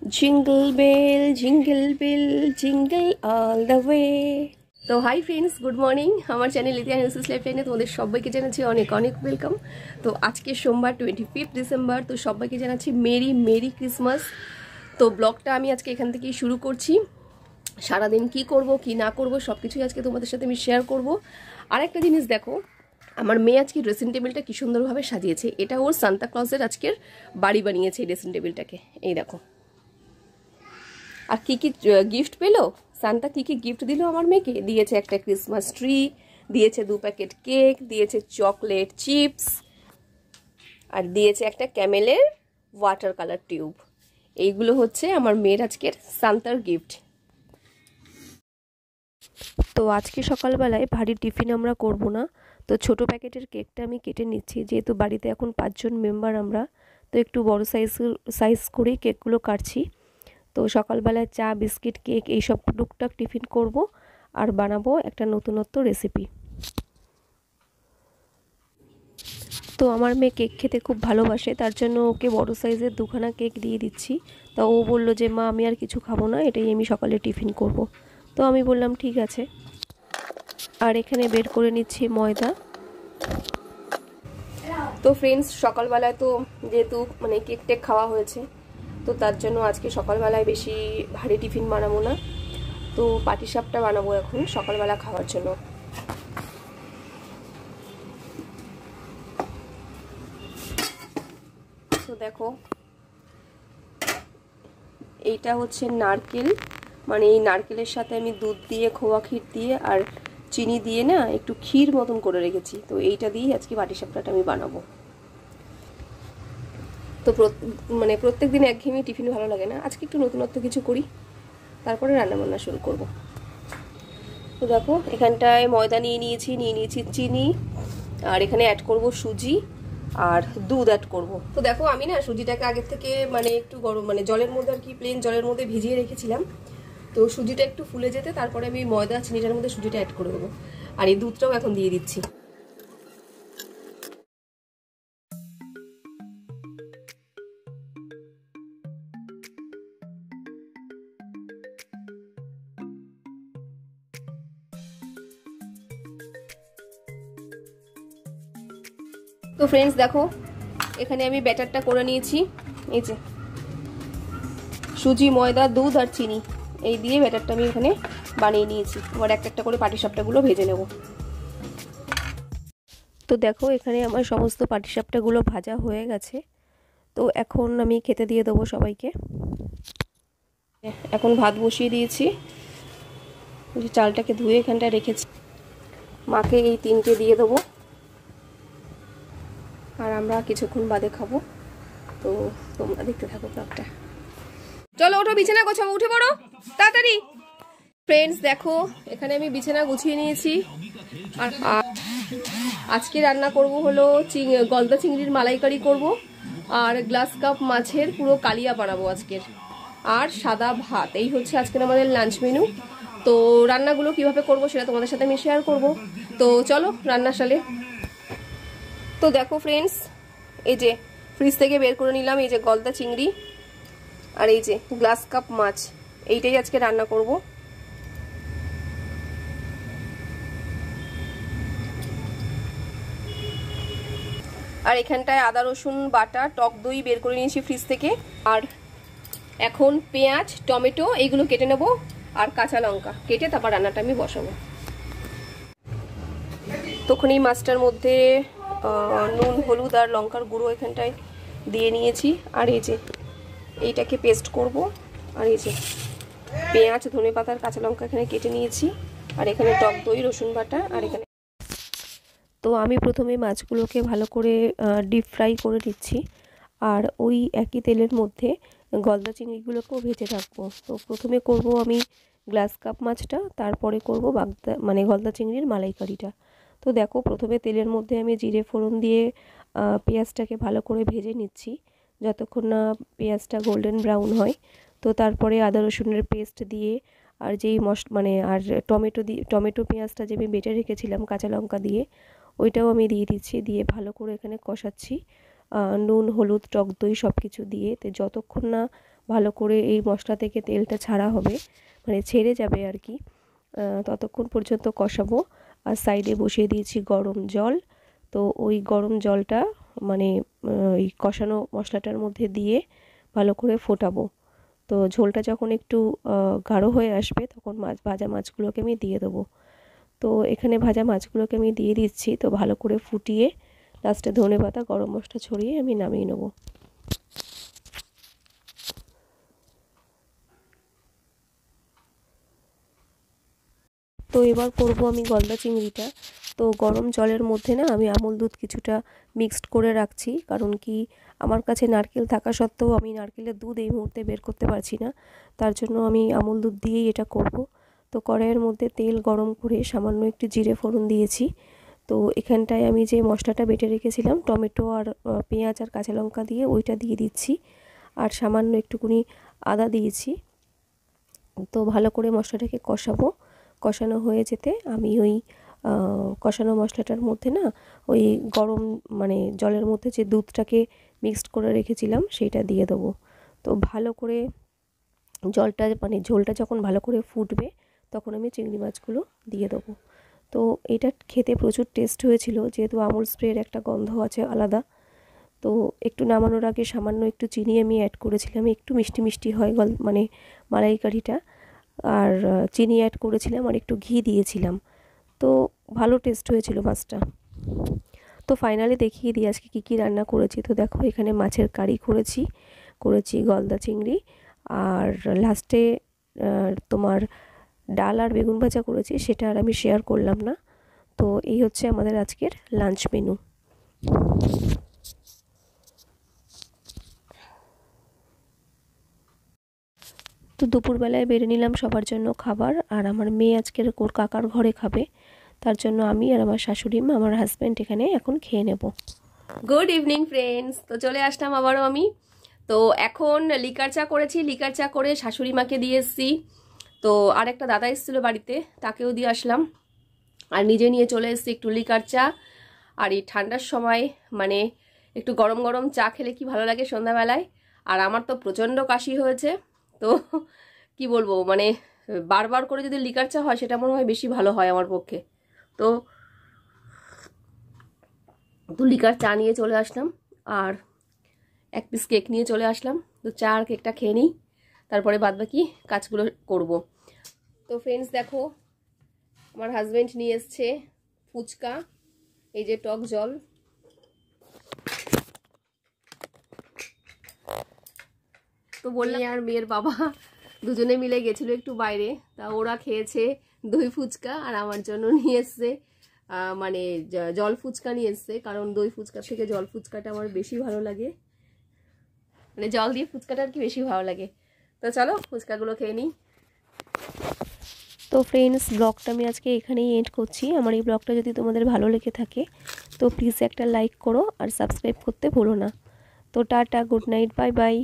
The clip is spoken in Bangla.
Jingle bell jingle all the way. तो हाई फ्रेंड्स, गुड मर्निंग। আমার চ্যানেল ইতিহাস নিউজ লাইফলাইনে তোমাদের সবাইকে জানাচ্ছি অনেক অনেক ওয়েলকাম। তো আজকে সোমবার 25 ডিসেম্বর, তো সবাইকে জানাচ্ছি মেরি মেরি ক্রিসমাস। তো ব্লগটা আমি আজকে এখান থেকেই শুরু করছি। সারাদিন কি করব কি না করব সব কিছুই আজকে তোমাদের সাথে আমি শেয়ার করব। আর একটা জিনিস দেখো, আমার মেয়ে আজকে ড্রেসিং টেবিলটা কি সুন্দরভাবে সাজিয়েছে। এটা ওর সান্তা ক্লজের আজকের বাড়ি বানিয়েছে এই ড্রেসিং টেবিলটাকে। এই দেখো, আর কি কি গিফট পেলো সান্তা, কি কি গিফট দিল আমার মেয়েকে। দিয়েছে একটা ক্রিসমাস ট্রি, দিয়েছে 2 প্যাকেট কেক, দিয়েছে চকলেট চিপস, আর দিয়েছে একটা ক্যামেলের ওয়াটার কালার টিউব। এইগুলো হচ্ছে আমার মেয়ের আজকের সান্তার গিফট। তো আজকে সকালবেলায় ভারী টিফিন আমরা করব না, তো ছোট প্যাকেটের কেকটা আমি কেটে নিচ্ছি। যেহেতু বাড়িতে এখন 5 জন মেম্বার আমরা, তো একটু বড় সাইজ করেই কেকগুলো কাটছি। তো সকালবেলায় চা বিস্কিট কেক এইসব টুকটাক টিফিন করব, আর বানাবো একটা নতুনত্ব রেসিপি। তো আমার মেয়ে কেক খেতে খুব ভালোবাসে, তার জন্য ওকে বড় সাইজের 2খানা কেক দিয়ে দিচ্ছি। তা ও বলল যে মা আমি আর কিছু খাবো না, এটাই আমি সকালে টিফিন করব। তো আমি বললাম ঠিক আছে। আর এখানে বের করে নিচ্ছি ময়দা। তো ফ্রেন্ডস, সকালবেলায় তো যেহেতু কেক টেক খাওয়া হয়েছে, তো তার জন্য আজকে সকালবেলায় বেশি ভারী টিফিন বানাবো না। তো পাটিসাপটা বানাবো এখন সকালবেলা খাওয়ার জন্য। তো দেখো, এইটা হচ্ছে নারকেল, এই নারকেলের সাথে আমি দুধ দিয়ে, খোয়া ক্ষীর দিয়ে আর চিনি দিয়ে না একটু ক্ষীর মতন করে রেখেছি। তো এইটা দিয়ে আজকে পাটিসাপটাটা আমি বানাবো। তো প্রত্যেক দিন একঘেয়েমি টিফিন ভালো লাগে না, আজকে একটু নতুনত্ব কিছু করি, তারপরে রান্নাবান্না শুরু করব। তো দেখো, এখানটায় ময়দা নিয়ে নিয়েছি চিনি, আর এখানে অ্যাড করব সুজি আর দুধ অ্যাড করব। তো দেখো, আমি না সুজিটাকে আগের থেকে একটু গরম জলের মধ্যে আর কি প্লেন জলের মধ্যে ভিজিয়ে রেখেছিলাম। তো সুজিটা একটু ফুলে যেতে তারপরে আমি ময়দা চিনিটার মধ্যে সুজিটা অ্যাড করে দেবো, আর এই দুধটাও এখন দিয়ে দিচ্ছি। তো ফ্রেন্ডস দেখো, এখানে আমি ব্যাটারটা করে নিয়েছি। এই যে সুজি, ময়দা, দুধ আর চিনি এই দিয়ে ব্যাটারটা আমি এখানে বানিয়ে নিয়েছি। এবার একটা একটা করে পাটিসাপটাগুলো ভেজে নেব। তো দেখো, এখানে আমার সমস্ত পাটিসাপটাগুলো ভাজা হয়ে গেছে। তো এখন আমি খেতে দিয়ে দেবো সবাইকে। এখন ভাত বসিয়ে দিয়েছি, চালটাকে ধুয়ে এখানটায় রেখেছি। মাকে এই 3টে দিয়ে দেবো, আর আমরা কিছুক্ষণ বাদে খাবো। তো তোমরা দেখতে থাকো ব্লগটা। চলো ওঠো, বিছানা গোছাবো, উঠে পড়ো তাড়াতাড়ি। ফ্রেন্ডস দেখো, এখানে আমি বিছানা গুছিয়ে নিয়েছি। আর আজকে রান্না করব হলো গলদা চিংড়ির মালাইকারি করব, আর গ্লাস কাপ মাছের পুরো কালিয়া বানাবো আজকের, আর সাদা ভাত। এই হচ্ছে আজকের আমাদের লাঞ্চ মেনু। তো রান্নাগুলো কিভাবে করব সেটা তোমাদের সাথে আমি শেয়ার করব। তো চলো রান্নাশালে। তো দেখো ফ্রেন্ডস, এই যে ফ্রিজ থেকে বের করে নিলাম এই যে গলদা চিংড়ি, আর এই যে গ্লাস কাপ মাছ, এইটাই আজকে রান্না করব। আর এখানটায় আদা রসুন বাটা, টক দই বের করে নিয়েছি ফ্রিজ থেকে। আর এখন পেঁয়াজ, টমেটো এইগুলো কেটে নেব, আর কাঁচা লঙ্কা কেটে তারপর রান্নাটা আমি বসাবো। তখন এই মাছটার মধ্যে নুন, হলুদ আর লঙ্কার গুঁড়ো এখানটায় দিয়ে নিয়েছি। আর এই যে এইটাকে পেস্ট করব। আর এই যে পেঁয়াজ, ধনেপাতা আর কাঁচা লঙ্কা এখানে কেটে নিয়েছি। আর এখানে টক দই, রসুন বাটা, আর এখানে। তো আমি প্রথমে মাছগুলোকে ভালো করে ডিপ ফ্রাই করে নিচ্ছি, আর ওই একই তেলের মধ্যে গলদা চিংড়িগুলোকেও ভেজে রাখবো। তো প্রথমে করব আমি গ্লাস কাপ মাছটা, তারপরে করব গলদা চিংড়ির মালাইকারিটা। তো দেখো, প্রথমে তেলের মধ্যে আমি জিরে ফোড়ন দিয়ে পেঁয়াজটাকে ভালো করে ভেজে নিচ্ছি যতক্ষণ না পেঁয়াজটা গোল্ডেন ব্রাউন হয়। তো তারপরে আদা রসুনের পেস্ট দিয়ে, আর যেই আর টমেটো পেঁয়াজটা যে আমি বেটে রেখেছিলাম কাঁচা লঙ্কা দিয়ে, ওইটাও আমি দিয়ে দিচ্ছি। দিয়ে ভালো করে এখানে কষাচ্ছি, নুন, হলুদ, টক দই সব কিছু দিয়ে। তো যতক্ষণ না ভালো করে এই মশলা থেকে তেলটা ছাড়া হবে, মানে ছেড়ে যাবে আর কি। ততক্ষণ পর্যন্ত কষাবো। আর সাইডে বসিয়ে দিয়েছি গরম জল। তো ওই গরম জলটা মানে ওই কষানো মশলাটার মধ্যে দিয়ে ভালো করে ফোটাবো। তো ঝোলটা যখন একটু গাঢ় হয়ে আসবে তখন ভাজা মাছগুলোকে আমি দিয়ে দেবো। তো এখানে ভাজা মাছগুলোকে আমি দিয়ে দিচ্ছি। তো ভালো করে ফুটিয়ে লাস্টে ধনেপাতা গরম মশলা ছড়িয়ে আমি নামিয়ে নেবো। তো এবার করব আমি গলদা চিংড়িটা। তো গরম জলের মধ্যে না আমি আমুল দুধ কিছুটা মিক্সড করে রাখছি, কারণ কি আমার কাছে নারকেল থাকা সত্ত্বেও আমি নারকেলের দুধ এই মুহূর্তে বের করতে পারছি না, তার জন্য আমি আমুল দুধ দিয়েই এটা করব। তো কড়াইয়ের মধ্যে তেল গরম করে সামান্য একটু জিরে ফোড়ন দিয়েছি। তো এখানটায় আমি যে মশলাটা বেটে রেখেছিলাম টমেটো আর পেঁয়াজ আর কাঁচা লঙ্কা দিয়ে ওইটা দিয়ে দিচ্ছি, আর সামান্য একটুকুনি আদা দিয়েছি। তো ভালো করে মশলাটাকে কষাবো। কষানো হয়ে যেতে আমি ওই কষানো মশলাটার মধ্যে না ওই গরম মানে জলের মধ্যে যে দুধটাকে মিক্সড করে রেখেছিলাম সেইটা দিয়ে দেবো। তো ভালো করে জলটা মানে ঝোলটা যখন ভালো করে ফুটবে তখন আমি চিংড়ি মাছগুলো দিয়ে দেবো। তো এটা খেতে প্রচুর টেস্ট হয়েছিল, যেহেতু আমুল স্প্রের একটা গন্ধ আছে আলাদা। তো একটু নামানোর আগে সামান্য একটু চিনি আমি অ্যাড করেছিলাম, একটু মিষ্টি মিষ্টি হয় মানে মালাইকারিটা। আর চিনি অ্যাড করেছিলাম আর একটু ঘি দিয়েছিলাম। তো ভালো টেস্ট হয়েছিল মাছটা। তো ফাইনালি দেখিয়ে দিই আজকে কী কী রান্না করেছি। তো দেখো এখানে মাছের কারি করেছি গলদা চিংড়ি, আর লাস্টে তোমার ডাল আর বেগুন ভাজা করেছি, সেটা আর আমি শেয়ার করলাম না। তো এই হচ্ছে আমাদের আজকের লাঞ্চ মেনু। তো দুপুরবেলায় বেড়ে নিলাম সবার জন্য খাবার, আর আমার মেয়ে আজকের ওর কাকার ঘরে খাবে, তার জন্য আমি আর আমার শাশুড়ি মা আমার হাজব্যান্ড এখানে এখন খেয়ে নেব। গুড ইভিনিং ফ্রেন্ডস, তো চলে আসলাম আবারও আমি। তো এখন লিকার চা করেছি, লিকার চা করে শাশুড়ি মাকে দিয়ে এসছি। তো আর একটা দাদা এসেছিলো বাড়িতে, তাকেও দিয়ে আসলাম, আর নিজে নিয়ে চলে এসেছি একটু লিকার চা। আর এই ঠান্ডার সময় মানে একটু গরম গরম চা খেলে কি ভালো লাগে সন্ধ্যাবেলায়। আর আমার তো প্রচণ্ড কাশি হয়েছে, তো কি বলবো মানে বারবার করে যদি লিকার চা হয় সেটা মনে হয় বেশি ভালো হয় আমার পক্ষে। তো লিকার চা নিয়ে চলে আসলাম, আর এক পিস কেক নিয়ে চলে আসলাম। তো চা আর কেকটা খেয়ে নিই, তারপরে বাদবাকি কাজগুলো করব। তো ফ্রেন্ডস দেখো আমার হাজবেন্ড নিয়ে এসছে ফুচকা, এই যে টক জল, তো বললাম আর মেয়ের বাবা দুজনে মিলে গেছিল একটু বাইরে, তা ওরা খেয়েছে দই ফুচকা, আর আমার জন্য নিয়ে এসছে মানে জল ফুচকা নিয়ে এসছে, কারণ দই ফুচকা থেকে জল ফুচকাটা আমার বেশি ভালো লাগে, মানে জল দিয়ে ফুচকাটা আর কি বেশি ভালো লাগে। তো চলো ফুচকাগুলো খেয়ে নিই। তো ফ্রেন্ডস ব্লগটা আমি আজকে এখানেই এন্ড করছি। আমার এই ব্লগটা যদি তোমাদের ভালো লেগে থাকে তো প্লিজ একটা লাইক করো আর সাবস্ক্রাইব করতে ভুলো না। তো tata, good night, bye bye.